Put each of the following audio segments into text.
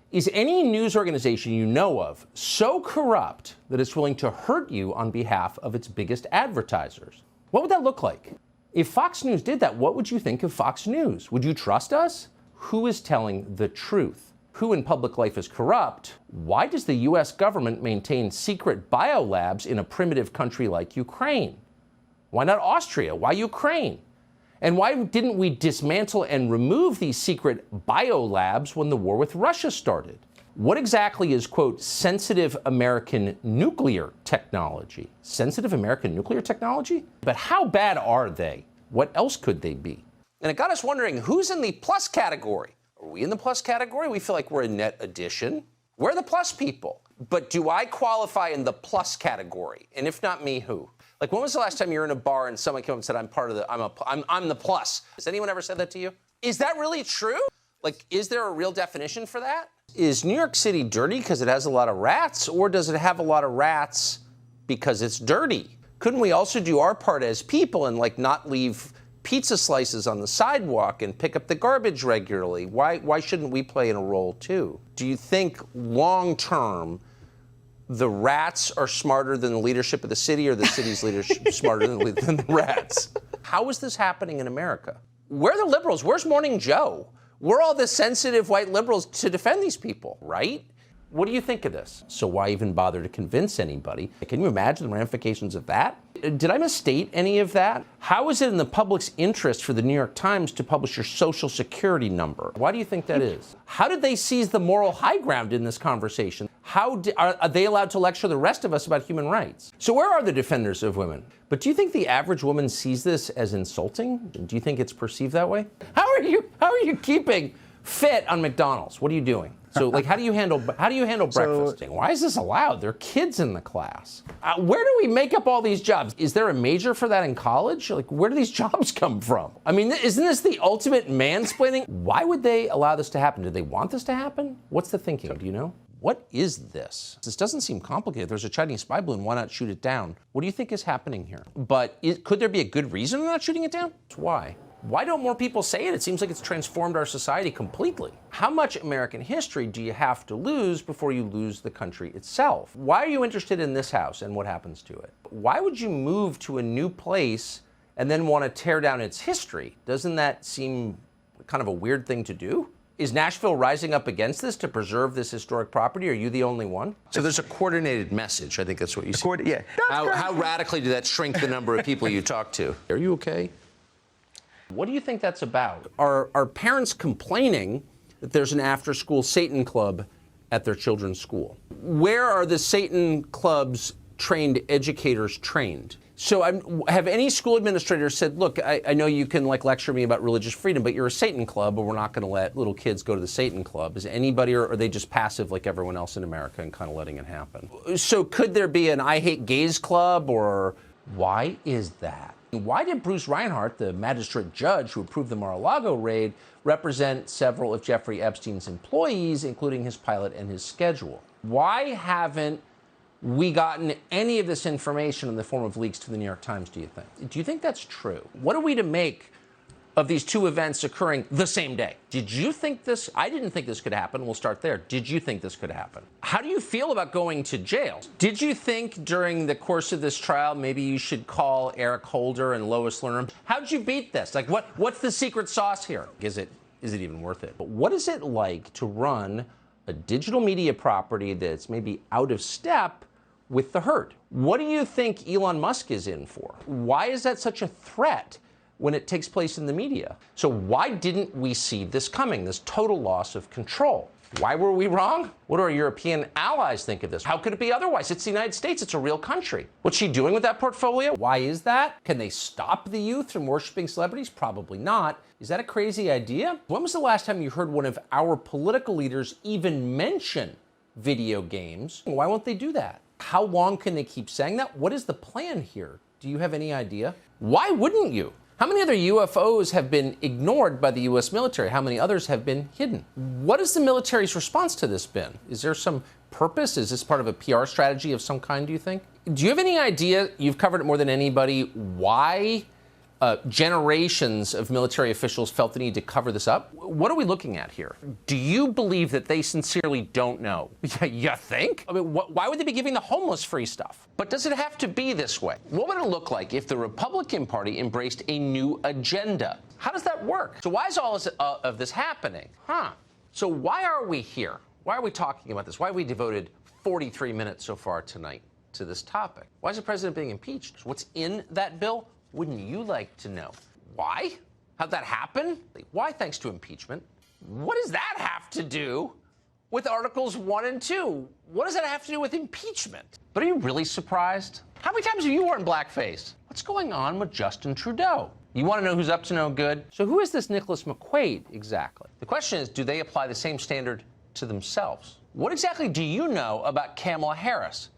Is any news organization you know of so corrupt that it's willing to hurt you on behalf of its biggest advertisers? What would that look like? If Fox News did that, what would you think of Fox News? Would you trust us? Who is telling the truth? Who in public life is corrupt? Why does the U.S. government maintain secret biolabs in a primitive country like Ukraine? Why not Austria? Why Ukraine? And why didn't we dismantle and remove these secret biolabs when the war with Russia started? What exactly is, quote, sensitive American nuclear technology? Sensitive American nuclear technology? But how bad are they? What else could they be? And it got us wondering, who's in the plus category? Are we in the plus category? We feel like we're a net addition. We're the plus people. But do I qualify in the plus category? And if not me, who? Like, when was the last time you were in a bar and someone came up and said, I'm the plus? Has anyone ever said that to you? Is that really true? Like, is there a real definition for that? Is New York City dirty because it has a lot of rats, or does it have a lot of rats because it's dirty? Couldn't we also do our part as people and, like, not leave pizza slices on the sidewalk and pick up the garbage regularly? Why shouldn't we play in a role, too? Do you think long-term the rats are smarter than the leadership of the city, or the city's leadership smarter than the rats? How is this happening in America? Where are the liberals? Where's Morning Joe? We're all the sensitive white liberals to defend these people, right? What do you think of this? So why even bother to convince anybody? Can you imagine the ramifications of that? Did I misstate any of that? How is it in the public's interest for the New York Times to publish your social security number? Why do you think that is? How did they seize the moral high ground in this conversation? Are they allowed to lecture the rest of us about human rights? So where are the defenders of women? But do you think the average woman sees this as insulting? Do you think it's perceived that way? How are you keeping fit on McDonald's? What are you doing? So, like, how do you handle breakfasting? Why is this allowed? There are kids in the class. Where do we make up all these jobs? Is there a major for that in college? Like, where do these jobs come from? I mean, isn't this the ultimate mansplaining? Why would they allow this to happen? Do they want this to happen? What's the thinking? Do you know? What is this? This doesn't seem complicated. There's a Chinese spy balloon. Why not shoot it down? What do you think is happening here? But could there be a good reason for not shooting it down? Why? Why don't more people say it? It seems like it's transformed our society completely. How much American history do you have to lose before you lose the country itself? Why are you interested in this house and what happens to it? Why would you move to a new place and then want to tear down its history? Doesn't that seem kind of a weird thing to do? Is Nashville rising up against this to preserve this historic property? Are you the only one? So there's a coordinated message. I think that's what you see. Yeah. How radically did that shrink the number of people you talk to? Are you okay? What do you think that's about? Are parents complaining that there's an after-school Satan club at their children's school? Where are the Satan club's trained educators trained? So have any school administrators said, look, I know you can lecture me about religious freedom, but you're a Satan club, but we're not going to let little kids go to the Satan club. Is anybody, or are they just passive like everyone else in America and kind of letting it happen? So could there be an I hate gays club, or why is that? Why did Bruce Reinhart, the magistrate judge who approved the Mar-a-Lago raid, represent several of Jeffrey Epstein's employees, including his pilot and his schedule? Why haven't we gotten any of this information in the form of leaks to the New York Times, do you think? Do you think that's true? What are we to make of these two events occurring the same day? Did you think this? I didn't think this could happen. We'll start there. Did you think this could happen? How do you feel about going to jail? Did you think during the course of this trial maybe you should call Eric Holder and Lois Lerner? How'd you beat this? Like, what's the secret sauce here? Is it even worth it? But what is it like to run a digital media property that's maybe out of step with the herd? What do you think Elon Musk is in for? Why is that such a threat when it takes place in the media? So why didn't we see this coming, this total loss of control? Why were we wrong? What do our European allies think of this? How could it be otherwise? It's the United States. It's a real country. What's she doing with that portfolio? Why is that? Can they stop the youth from worshiping celebrities? Probably not. Is that a crazy idea? When was the last time you heard one of our political leaders even mention video games? Why won't they do that? How long can they keep saying that? What is the plan here? Do you have any idea? Why wouldn't you? How many other UFOs have been ignored by the U.S. military? How many others have been hidden? What has the military's response to this been? Is there some purpose? Is this part of a PR strategy of some kind, do you think? Do you have any idea, you've covered it more than anybody, why generations of military officials felt the need to cover this up. What are we looking at here? Do you believe that they sincerely don't know? You think? I mean, why would they be giving the homeless free stuff? But does it have to be this way? What would it look like if the Republican Party embraced a new agenda? How does that work? So why is all of this happening? So why are we here? Why are we talking about this? Why have we devoted 43 minutes so far tonight to this topic? Why is the president being impeached? What's in that bill? Wouldn't you like to know? Why? How'd that happen? Why thanks to impeachment? What does that have to do with Articles 1 and 2? What does that have to do with impeachment? But are you really surprised? How many times have you worn blackface? What's going on with Justin Trudeau? You want to know who's up to no good? So who is this Nicholas McQuaid exactly? The question is, do they apply the same standard to themselves? What exactly do you know about Kamala Harris?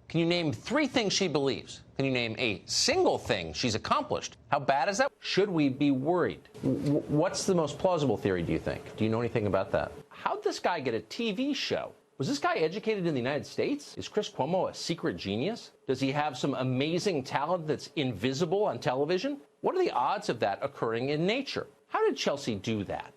Can you name 3 things she believes? Can you name a single thing she's accomplished? How bad is that? Should we be worried? What's the most plausible theory, do you think? Do you know anything about that? How'd this guy get a TV show? Was this guy educated in the United States? Is Chris Cuomo a secret genius? Does he have some amazing talent that's invisible on television? What are the odds of that occurring in nature? How did Chelsea do that?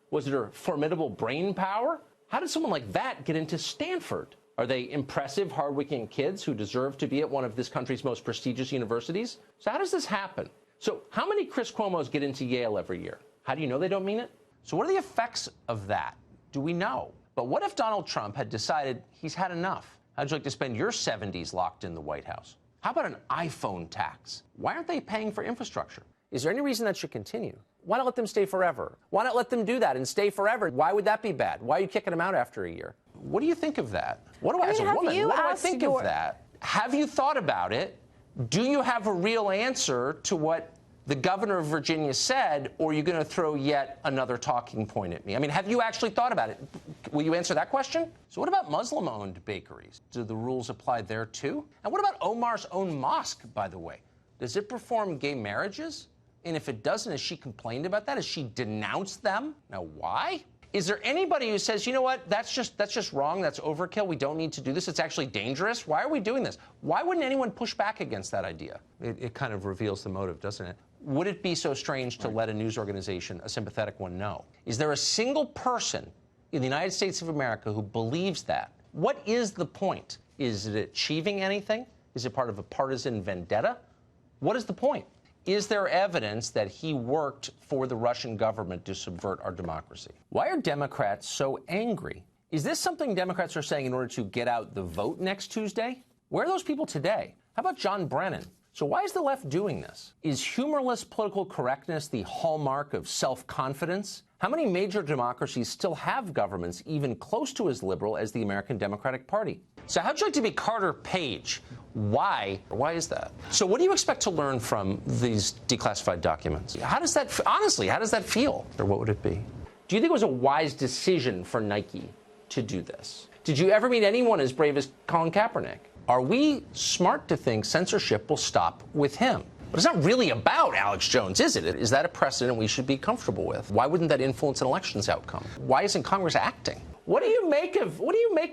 Was it her formidable brain power? How did someone like that get into Stanford? Are they impressive, hardworking kids who deserve to be at one of this country's most prestigious universities? So how does this happen? So how many Chris Cuomos get into Yale every year? How do you know they don't mean it? So what are the effects of that? Do we know? But what if Donald Trump had decided he's had enough? How'd you like to spend your 70s locked in the White House? How about an iPhone tax? Why aren't they paying for infrastructure? Is there any reason that should continue? Why not let them stay forever? Why not let them do that and stay forever? Why would that be bad? Why are you kicking them out after a year? What do you think of that? As a woman, what do I think of that? Have you thought about it? Do you have a real answer to what the governor of Virginia said, or are you going to throw yet another talking point at me? I mean, have you actually thought about it? Will you answer that question? So what about Muslim-owned bakeries? Do the rules apply there too? And what about Omar's own mosque, by the way? Does it perform gay marriages? And if it doesn't, has she complained about that? Has she denounced them? Now, why? Is there anybody who says, you know what, that's just wrong, that's overkill, we don't need to do this, it's actually dangerous? Why are we doing this? Why wouldn't anyone push back against that idea? It kind of reveals the motive, doesn't it? Would it be so strange to let a news organization, a sympathetic one, know? Is there a single person in the United States of America who believes that? What is the point? Is it achieving anything? Is it part of a partisan vendetta? What is the point? Is there evidence that he worked for the Russian government to subvert our democracy? Why are Democrats so angry? Is this something Democrats are saying in order to get out the vote next Tuesday? Where are those people today? How about John Brennan? So why is the left doing this? Is humorless political correctness the hallmark of self-confidence? How many major democracies still have governments even close to as liberal as the American Democratic Party? So how'd you like to be Carter Page? Why? Why is that? So what do you expect to learn from these declassified documents? How does that, honestly, how does that feel? Or what would it be? Do you think it was a wise decision for Nike to do this? Did you ever meet anyone as brave as Colin Kaepernick? Are we smart to think censorship will stop with him? But it's not really about Alex Jones, is it? Is that a precedent we should be comfortable with? Why wouldn't that influence an election's outcome? Why isn't Congress acting? What do you make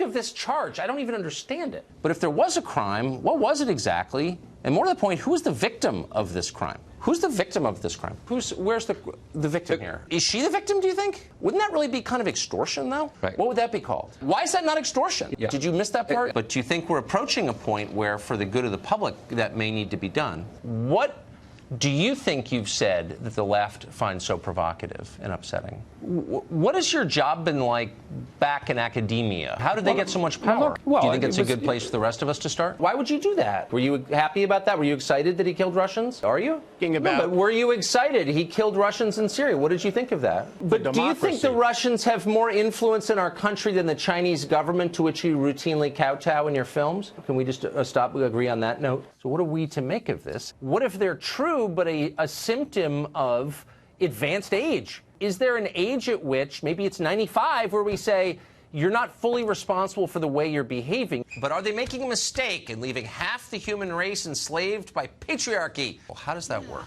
of this charge? I don't even understand it. But if there was a crime, what was it exactly? And more to the point, who is the victim of this crime? Who's the victim of this crime? Where's the victim here? Is she the victim, do you think? Wouldn't that really be kind of extortion, though? Right. What would that be called? Why is that not extortion? Yeah. Did you miss that part? But do you think we're approaching a point where, for the good of the public, that may need to be done? What do you think you've said that the left finds so provocative and upsetting? What has your job been like back in academia? How did they get so much power? Do you think it's a good place for the rest of us to start? Why would you do that? Were you happy about that? Were you excited that he killed Russians? Are you? No, but were you excited he killed Russians in Syria? What did you think of that? But do you think the Russians have more influence in our country than the Chinese government, to which you routinely kowtow in your films? Can we just agree on that note? So what are we to make of this? What if they're true, but a symptom of advanced age? Is there an age at which, maybe it's 95, where we say, you're not fully responsible for the way you're behaving? But are they making a mistake in leaving half the human race enslaved by patriarchy? Well, how does that work?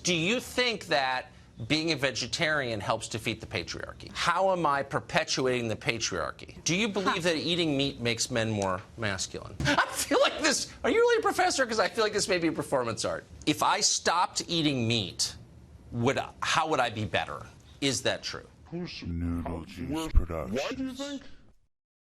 Do you think that being a vegetarian helps defeat the patriarchy? How am I perpetuating the patriarchy? Do you believe that eating meat makes men more masculine? I feel like like this. Are you really a professor? Because I feel like this may be performance art. If I stopped eating meat, how would I be better? Is that true? Noodle Juice Production. Why do you think?